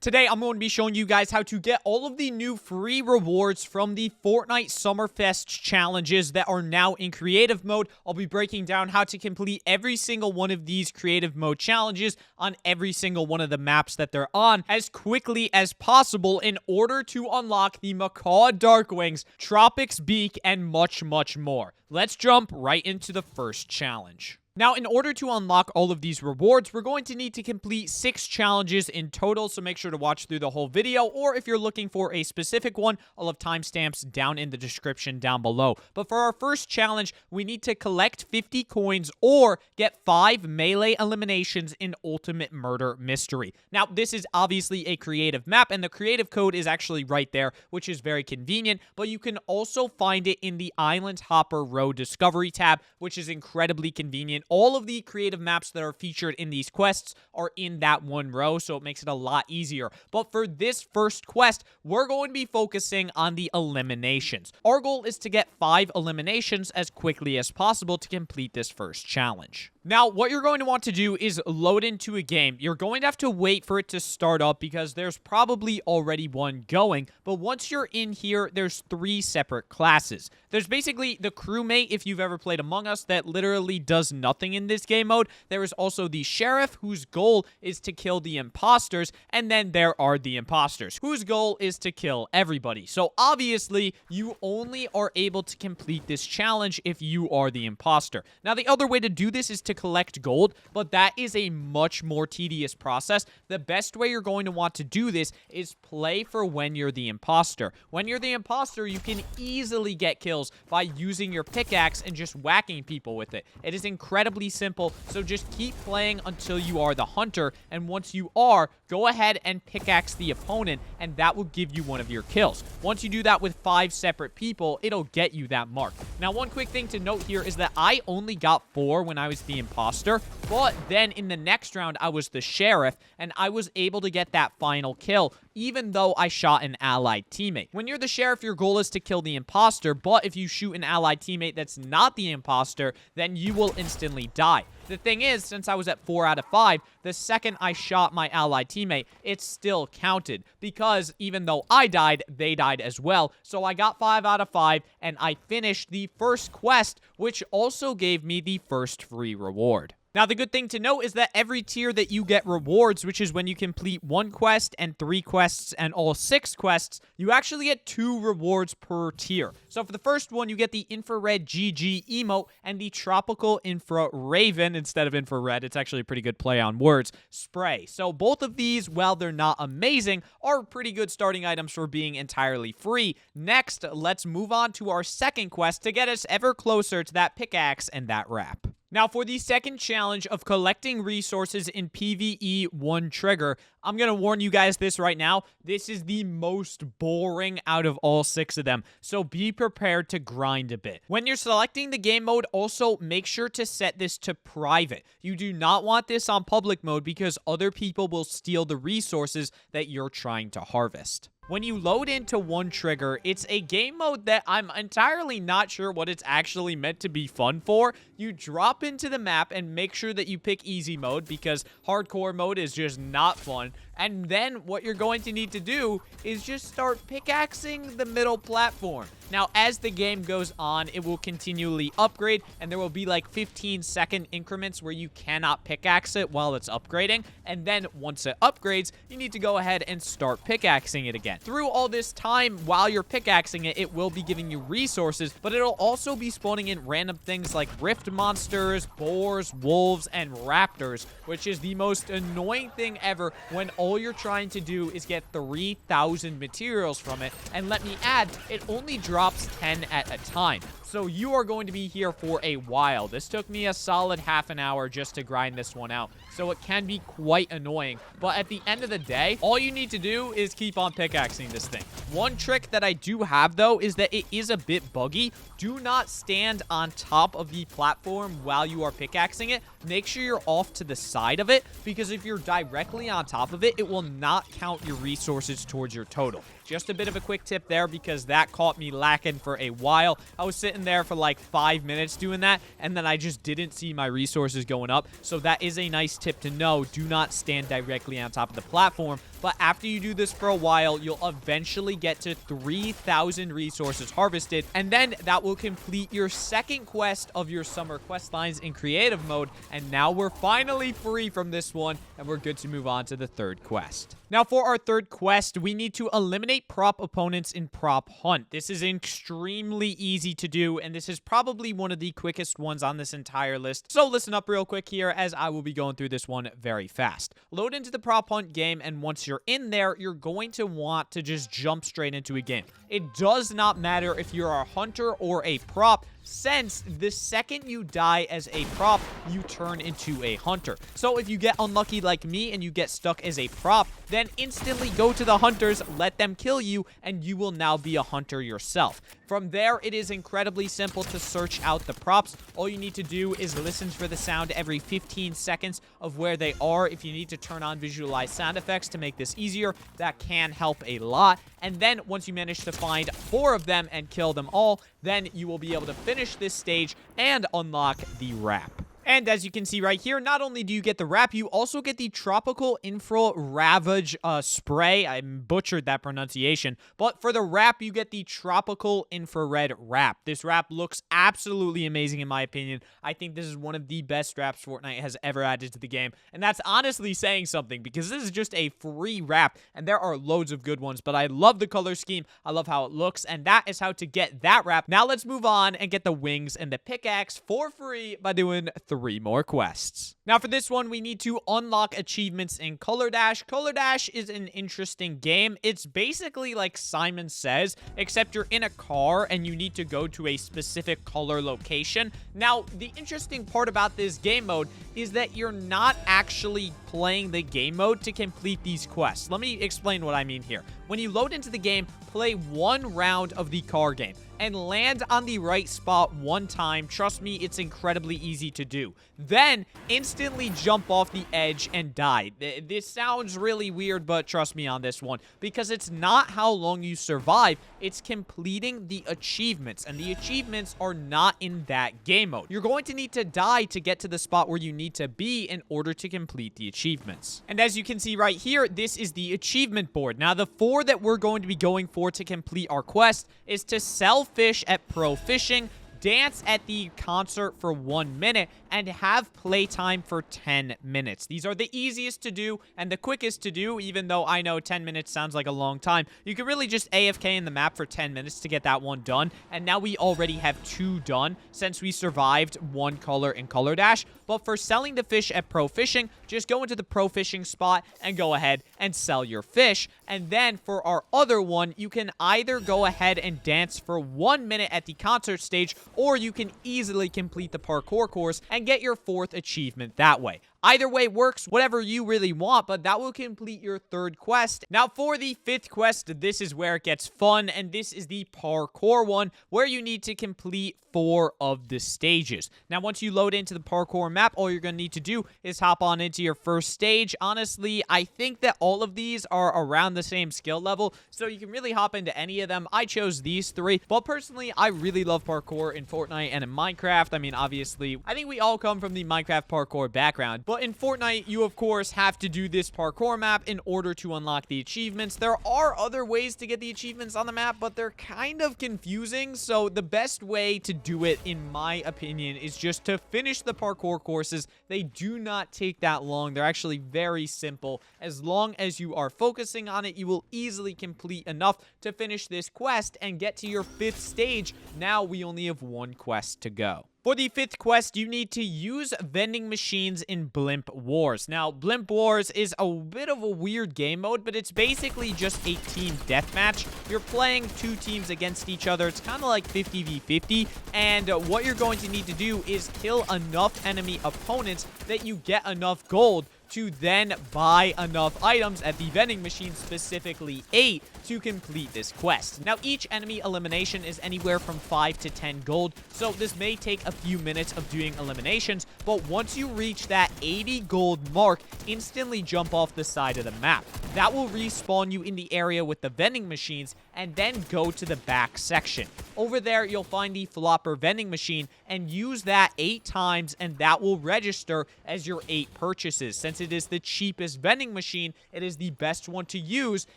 Today, I'm going to be showing you guys how to get all of the new free rewards from the Fortnite Summerfest challenges that are now in creative mode. I'll be breaking down how to complete every single one of these creative mode challenges on every single one of the maps that they're on as quickly as possible in order to unlock the Macaw Darkwings, Tropic's Beak, and much, much more. Let's jump right into the first challenge. Now, in order to unlock all of these rewards, we're going to need to complete 6 challenges in total, so make sure to watch through the whole video, or if you're looking for a specific one, I'll have timestamps down in the description down below. But for our first challenge, we need to collect 50 coins or get 5 melee eliminations in Ultimate Murder Mystery. Now, this is obviously a creative map, and the creative code is actually right there, which is very convenient, but you can also find it in the Island Hopper Row Discovery tab, which is incredibly convenient. All of the creative maps that are featured in these quests are in that one row, so it makes it a lot easier. But for this first quest, we're going to be focusing on the eliminations. Our goal is to get 5 eliminations as quickly as possible to complete this first challenge. Now, what you're going to want to do is load into a game. You're going to have to wait for it to start up because there's probably already one going. But once you're in here, there's 3 separate classes. There's basically the crewmate, if you've ever played Among Us, that literally does nothing in this game mode. There is also the sheriff, whose goal is to kill the imposters. And then there are the imposters, whose goal is to kill everybody. So obviously, you only are able to complete this challenge if you are the imposter. Now, the other way to do this is to collect gold, but that is a much more tedious process. The best way you're going to want to do this is play for when you're the imposter. When you're the imposter, you can easily get kills by using your pickaxe and just whacking people with it. It is incredibly simple, so just keep playing until you are the hunter, and once you are, go ahead and pickaxe the opponent, and that will give you one of your kills. Once you do that with 5 separate people, it'll get you that mark. Now, one quick thing to note here is that I only got 4 when I was the imposter, but then in the next round, I was the sheriff, and I was able to get that final kill, even though I shot an allied teammate. When you're the sheriff, your goal is to kill the imposter, but if you shoot an allied teammate that's not the imposter, then you will instantly die. The thing is, since I was at 4 out of 5, the second I shot my allied teammate, it still counted, because even though I died, they died as well. So I got 5 out of 5, and I finished the first quest, which also gave me the first free reward. Now, the good thing to note is that every tier that you get rewards, which is when you complete 1 quest and 3 quests and all 6 quests, you actually get 2 rewards per tier. So for the first one, you get the Infrared GG emote and the Tropical Infra-Raven instead of infrared. It's actually a pretty good play on words. Spray. So both of these, while they're not amazing, are pretty good starting items for being entirely free. Next, let's move on to our second quest to get us ever closer to that pickaxe and that wrap. Now, for the second challenge of collecting resources in PvE 1 trigger, I'm going to warn you guys this right now. This is the most boring out of all 6 of them, so be prepared to grind a bit. When you're selecting the game mode, also make sure to set this to private. You do not want this on public mode because other people will steal the resources that you're trying to harvest. When you load into 1 trigger, it's a game mode that I'm entirely not sure what it's actually meant to be fun for. You drop into the map and make sure that you pick easy mode because hardcore mode is just not fun. And then what you're going to need to do is just start pickaxing the middle platform. Now, as the game goes on, it will continually upgrade, and there will be like 15-second increments where you cannot pickaxe it while it's upgrading. And then once it upgrades, you need to go ahead and start pickaxing it again. Through all this time, while you're pickaxing it, it will be giving you resources, but it'll also be spawning in random things like rift monsters, boars, wolves, and raptors, which is the most annoying thing ever when all you're trying to do is get 3,000 materials from it. And let me add, it only drops 10 at a time. So you are going to be here for a while. This took me a solid half an hour just to grind this one out. So it can be quite annoying. But at the end of the day, all you need to do is keep on pickaxing this thing. One trick that I do have, though, is that it is a bit buggy. Do not stand on top of the platform while you are pickaxing it. Make sure you're off to the side of it, because if you're directly on top of it, it will not count your resources towards your total. Just a bit of a quick tip there, because that caught me lacking for a while. I was sitting sitting there for like 5 minutes doing that, and then I just didn't see my resources going up. So that is a nice tip to know. Do not stand directly on top of the platform. But after you do this for a while, you'll eventually get to 3,000 resources harvested, and then that will complete your second quest of your summer quest lines in creative mode. And now we're finally free from this one, and we're good to move on to the third quest. Now, for our third quest, we need to eliminate prop opponents in Prop Hunt. This is extremely easy to do, and this is probably one of the quickest ones on this entire list. So listen up real quick here, as I will be going through this one very fast. Load into the Prop Hunt game, and once you're in there, you're going to want to just jump straight into a game. It does not matter if you're a hunter or a prop, since the second you die as a prop, you turn into a hunter. So if you get unlucky like me and you get stuck as a prop, then instantly go to the hunters, let them kill you, and you will now be a hunter yourself. From there, it is incredibly simple to search out the props. All you need to do is listen for the sound every 15 seconds of where they are. If you need to turn on visualize sound effects to make this easier, that can help a lot. And then once you manage to find 4 of them and kill them all, then you will be able to finish this stage and unlock the wrap. And as you can see right here, not only do you get the wrap, you also get the tropical Infra-Ravage spray. I butchered that pronunciation. But for the wrap, you get the tropical infrared wrap. This wrap looks absolutely amazing in my opinion. I think this is one of the best wraps Fortnite has ever added to the game. And that's honestly saying something, because this is just a free wrap, and there are loads of good ones. But I love the color scheme. I love how it looks, and that is how to get that wrap. Now let's move on and get the wings and the pickaxe for free by doing 3 more quests. Now for this one, we need to unlock achievements in Color Dash. Color Dash is an interesting game. It's basically like Simon Says, except you're in a car and you need to go to a specific color location. Now, the interesting part about this game mode is that you're not actually playing the game mode to complete these quests. Let me explain what I mean here. When you load into the game, play 1 round of the car game and land on the right spot 1 time. Trust me, it's incredibly easy to do. Then instantly jump off the edge and die. This sounds really weird, but trust me on this one, because it's not how long you survive, it's completing the achievements, and the achievements are not in that game mode. You're going to need to die to get to the spot where you need to be in order to complete the achievements. And as you can see right here, this is the achievement board. Now, the 4 that we're going to be going for to complete our quest is to sell fish at Pro Fishing, dance at the concert for 1 minute, and have playtime for 10 minutes. These are the easiest to do and the quickest to do, even though I know 10 minutes sounds like a long time. You can really just AFK in the map for 10 minutes to get that one done, and now we already have 2 done since we survived 1 color in Color Dash. But for selling the fish at Pro Fishing, just go into the Pro Fishing spot and go ahead and sell your fish. And then for our other one, you can either go ahead and dance for 1 minute at the concert stage, or you can easily complete the parkour course and get your 4th achievement that way. Either way works, whatever you really want, but that will complete your 3rd quest. Now, for the 5th quest, this is where it gets fun, and this is the parkour one, where you need to complete 4 of the stages. Now, once you load into the parkour map, all you're going to need to do is hop on into your first stage. Honestly, I think that all of these are around the same skill level, so you can really hop into any of them. I chose these 3, but personally, I really love parkour in Fortnite and in Minecraft. I mean, obviously, I think we all come from the Minecraft parkour background, but in Fortnite, you of course have to do this parkour map in order to unlock the achievements. There are other ways to get the achievements on the map, but they're kind of confusing, so the best way to do it, in my opinion, is just to finish the parkour courses. They do not take that long. They're actually very simple. As long as you are focusing on it, you will easily complete enough to finish this quest and get to your 5th stage. Now we only have 1 quest to go. For the 5th quest, you need to use vending machines in Blimp Wars. Now, Blimp Wars is a bit of a weird game mode, but it's basically just a team deathmatch. You're playing 2 teams against each other. It's kind of like 50v50, and what you're going to need to do is kill enough enemy opponents that you get enough gold to then buy enough items at the vending machine, specifically 8, to complete this quest. Now, each enemy elimination is anywhere from 5 to 10 gold, so this may take a few minutes of doing eliminations, but once you reach that 80 gold mark, instantly jump off the side of the map. That will respawn you in the area with the vending machines, and then go to the back section. Over there, you'll find the flopper vending machine, and use that 8 times, and that will register as your 8 purchases. Since it is the cheapest vending machine, it is the best one to use,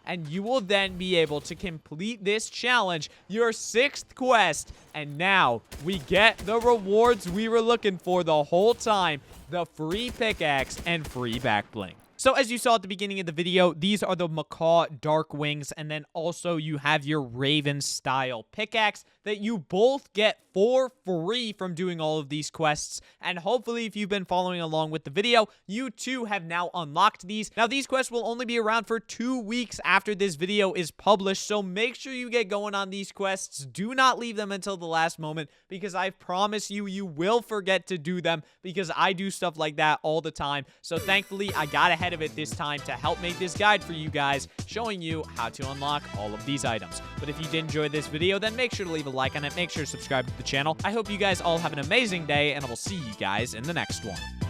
and you will then be able to complete this challenge, your 6th quest. And now, we get the rewards we were looking for the whole time, the free pickaxe and free Backbling. So as you saw at the beginning of the video, these are the Macaw Darkwings, and then also you have your Raven style pickaxe that you both get for free from doing all of these quests. And hopefully, if you've been following along with the video, you too have now unlocked these. Now, these quests will only be around for 2 weeks after this video is published, so make sure you get going on these quests. Do not leave them until the last moment, because I promise you, you will forget to do them, because I do stuff like that all the time. So thankfully, I got ahead of it this time to help make this guide for you guys, showing you how to unlock all of these items. But if you did enjoy this video, then make sure to leave a like on it, make sure to subscribe to the channel. I hope you guys all have an amazing day, and I will see you guys in the next one.